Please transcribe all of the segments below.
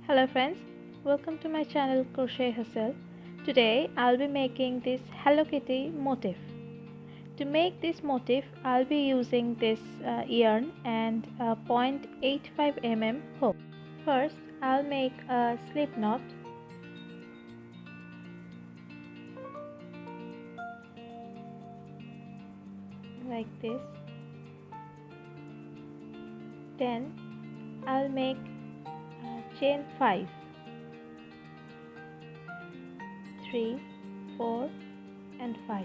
Hello friends, welcome to my channel Crochet Hustle. Today I'll be making this Hello Kitty motif. To make this motif I'll be using this yarn and a 0.85 mm hook. First I'll make a slip knot. Like this. Then I'll make chain 5, 3, 4 and 5.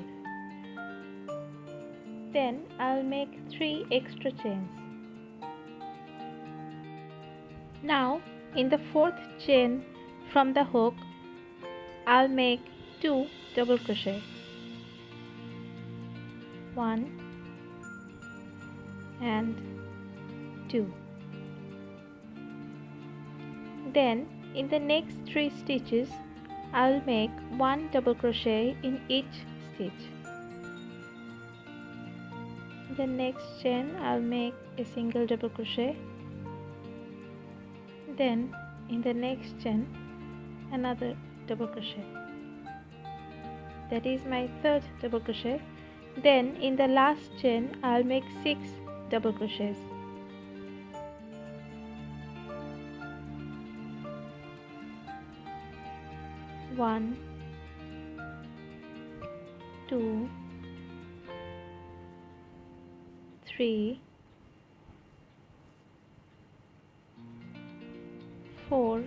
Then I'll make 3 extra chains. Now in the 4th chain from the hook I'll make 2 double crochet, 1 and 2. Then in the next 3 stitches I'll make 1 double crochet in each stitch. In the next chain I'll make a single double crochet. Then in the next chain another double crochet. That is my 3rd double crochet. Then in the last chain I'll make 6 double crochets. One, 2, 3, 4,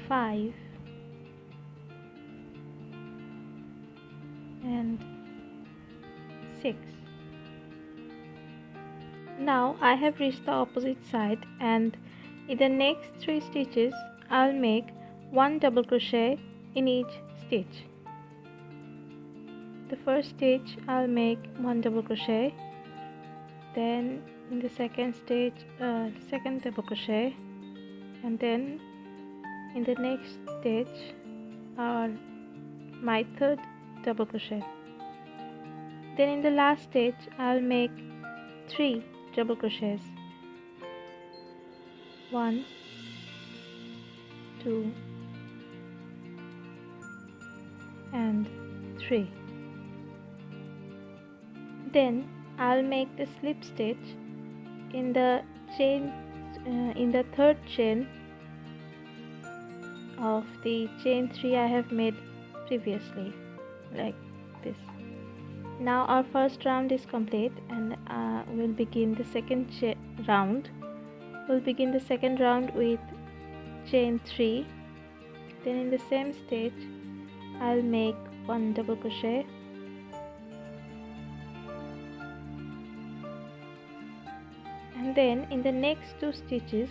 5 and 6. Now I have reached the opposite side, and in the next 3 stitches I'll make 1 double crochet in each stitch. The first stitch I'll make 1 double crochet, then in the second stitch second double crochet, and then in the next stitch my 3rd double crochet. Then in the last stitch I'll make 3 double crochets, 1, 2 and 3. Then I'll make the slip stitch in the chain in the 3rd chain of the chain 3 I have made previously, like this. Now our first round is complete, and we'll begin the second round. We'll begin the second round with chain 3. Then in the same stitch I'll make 1 double crochet, and then in the next 2 stitches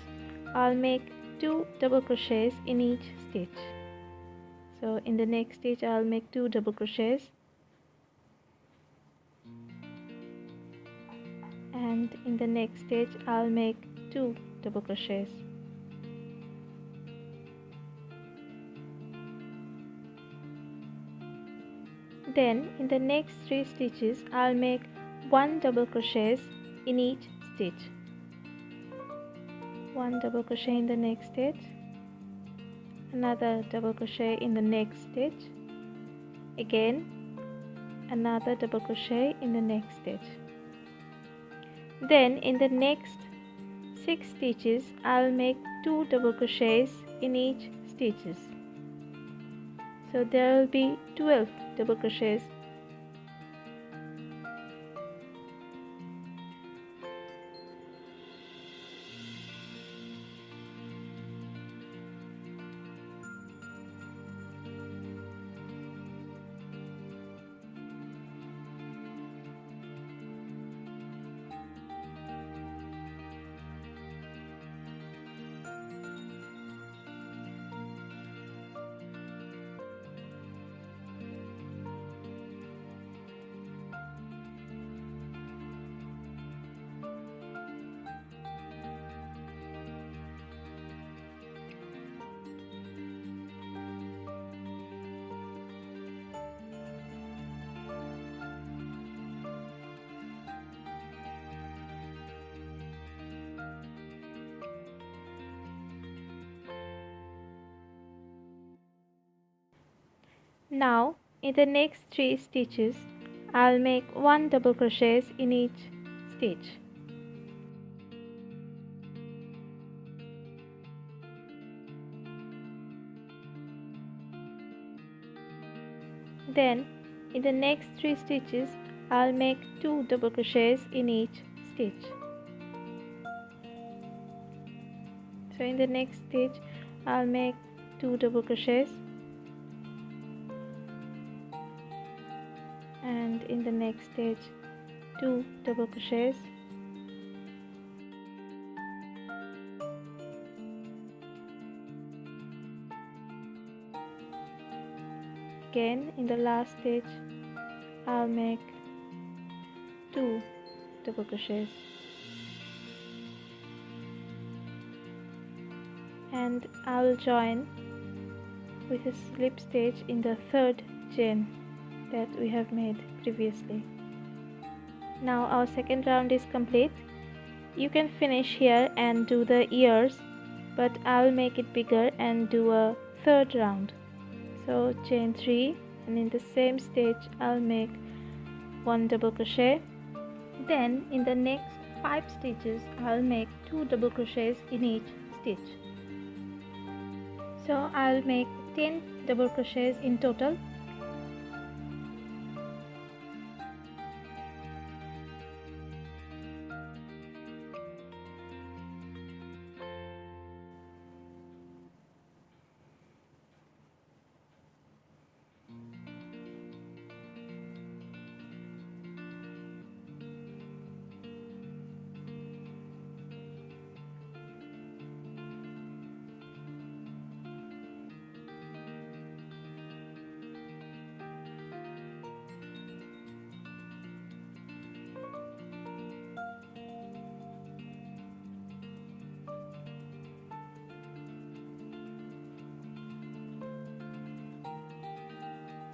I'll make 2 double crochets in each stitch. So in the next stitch I'll make 2 double crochets, and in the next stitch I'll make 2 double crochets. Then in the next 3 stitches I'll make 1 double crochets in each stitch. 1 double crochet in the next stitch, another double crochet in the next stitch, again another double crochet in the next stitch. Then in the next 6 stitches I'll make 2 double crochets in each stitches. So there will be 12 double crochets. Now in the next 3 stitches I'll make 1 double crochet in each stitch. Then in the next 3 stitches I'll make 2 double crochets in each stitch. So in the next stitch I'll make 2 double crochets, and in the next stitch 2 double crochets, again in the last stitch I'll make 2 double crochets, and I will join with a slip stitch in the third chain that we have made previously. Now our second round is complete. You can finish here and do the ears, but I will make it bigger and do a third round. So chain 3, and in the same stitch I'll make 1 double crochet. Then in the next 5 stitches I'll make 2 double crochets in each stitch. So I'll make 10 double crochets in total.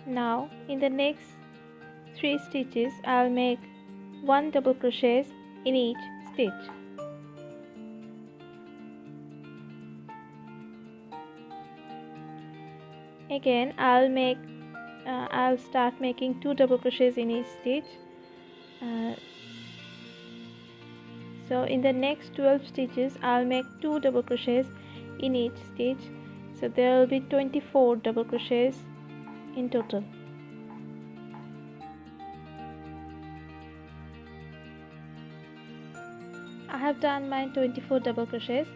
Now in the next 3 stitches I'll make 1 double crochet in each stitch. Again I'll start making 2 double crochets in each stitch. So in the next 12 stitches I'll make 2 double crochets in each stitch, so there will be 24 double crochets in total. I have done my 24 double crochets.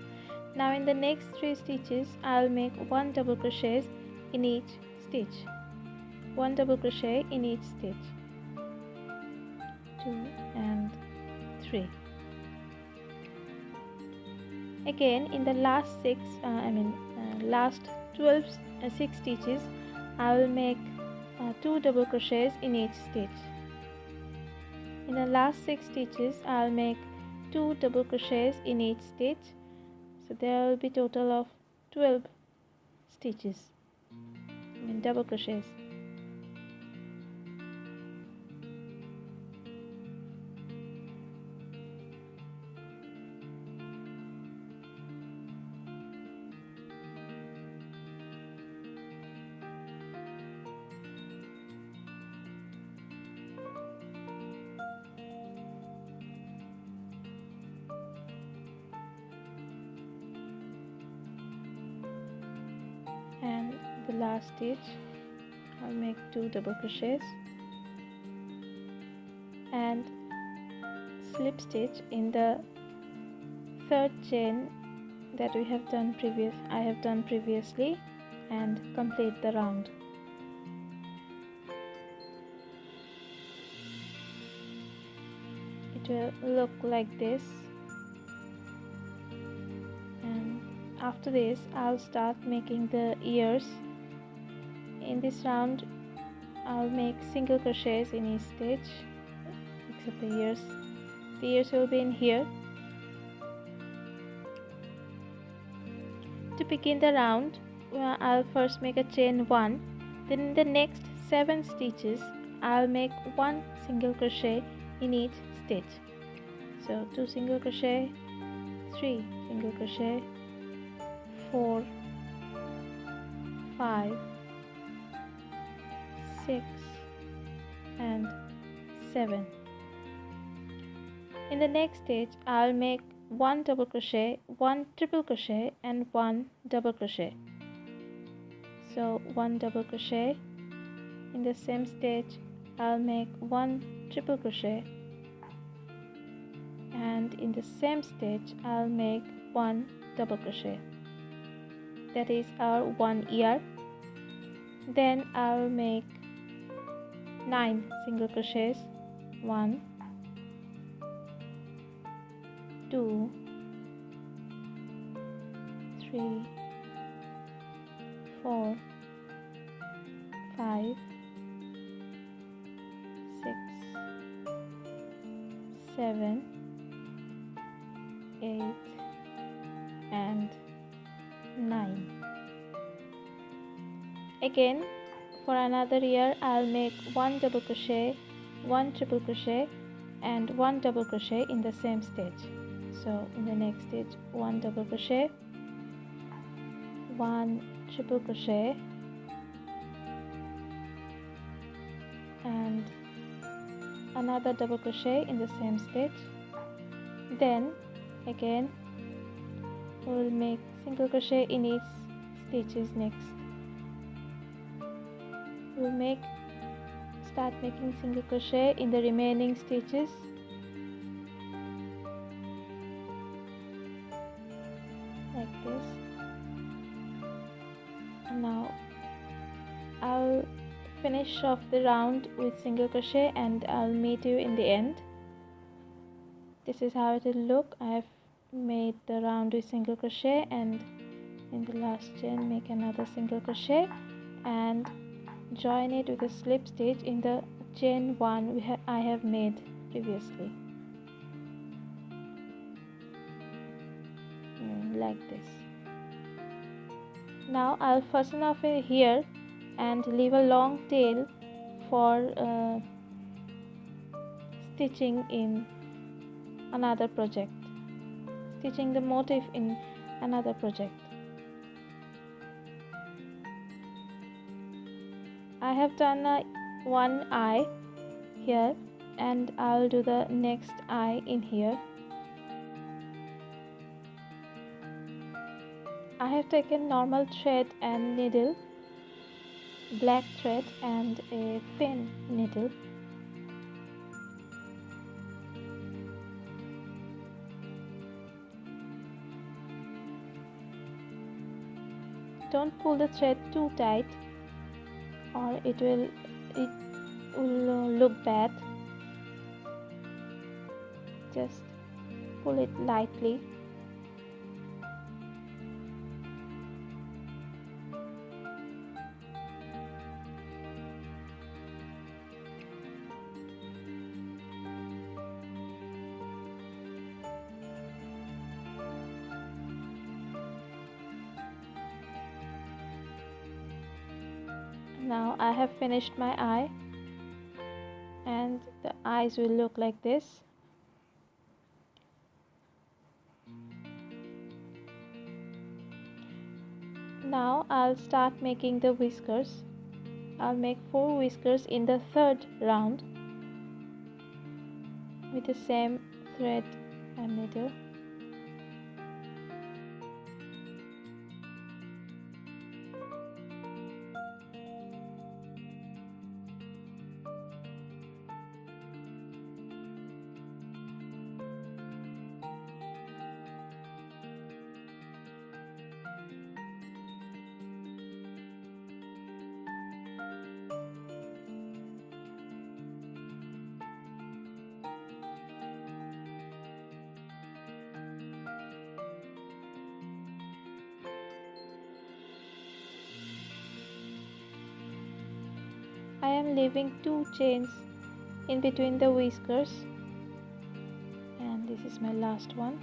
Now in the next 3 stitches I'll make 1 double crochet in each stitch. 1 double crochet in each stitch. 2 and 3. Again in the last 12 6 stitches I will make 2 double crochets in each stitch. In the last 6 stitches I'll make 2 double crochets in each stitch, so there will be total of 12 stitches, double crochets. And the last stitch I'll make 2 double crochets and slip stitch in the third chain that I have done previously, and complete the round. It will look like this, and after this I'll start making the ears. In this round I'll make single crochets in each stitch except the ears. The ears will be in here. To begin the round, I'll first make a chain 1, then in the next 7 stitches I'll make 1 single crochet in each stitch. So 2 single crochet, 3 single crochet, 4, 5, 6 and 7. In the next stitch I'll make 1 double crochet, 1 triple crochet and 1 double crochet. So 1 double crochet. In the same stitch I'll make 1 triple crochet, and in the same stitch I'll make 1 double crochet. That is our 1 ear. Then I'll make 9 single crochets. 1, 2, 3, 4, 5, 6, 7, 8 and 9. Again, for another ear I'll make 1 double crochet, 1 triple crochet and 1 double crochet in the same stitch. So in the next stitch 1 double crochet, 1 triple crochet and another double crochet in the same stitch. Then again we'll make single crochet in each stitches next. We'll start making single crochet in the remaining stitches. Like this. And now I'll finish off the round with single crochet and I'll meet you in the end. This is how it will look. I have made the round with single crochet, and in the last chain make another single crochet and join it with a slip stitch in the chain 1 I have made previously, like this. Now I'll fasten off it here and leave a long tail for stitching in another project, stitching the motif in another project. I have done one eye here and I'll do the next eye in here. I have taken normal thread and needle, black thread and a pin needle. Don't pull the thread too tight or it will look bad. Just pull it lightly. Now I have finished my eye and the eyes will look like this. Now I'll start making the whiskers. I'll make 4 whiskers in the third round with the same thread and needle. I am leaving 2 chains in between the whiskers, and this is my last one.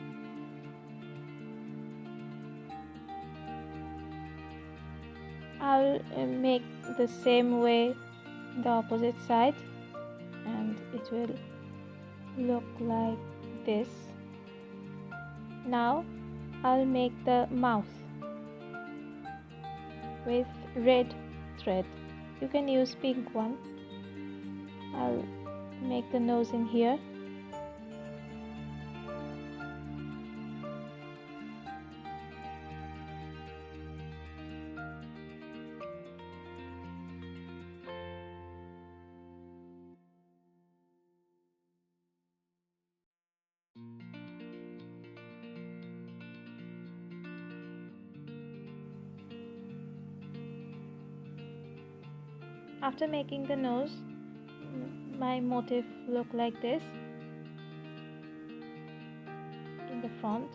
I'll make the same way the opposite side and it will look like this. Now I'll make the mouth with red thread. You can use pink one. I'll make the nose in here. After making the nose, my motif look like this in the front.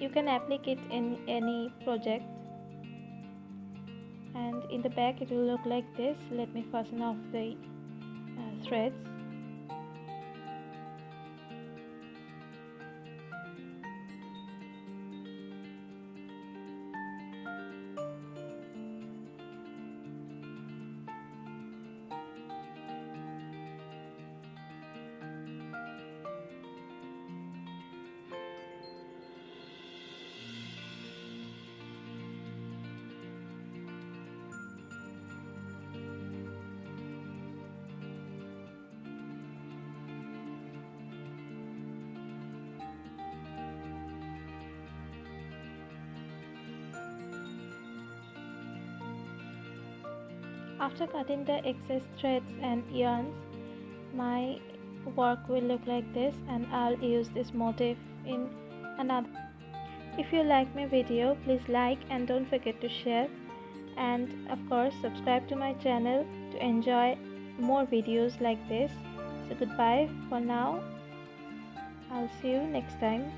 You can applique it in any project, and in the back it will look like this. Let me fasten off the threads. After cutting the excess threads and yarns, my work will look like this, and I'll use this motif in another. If you like my video, please like and don't forget to share, and of course subscribe to my channel to enjoy more videos like this. So goodbye for now. I'll see you next time.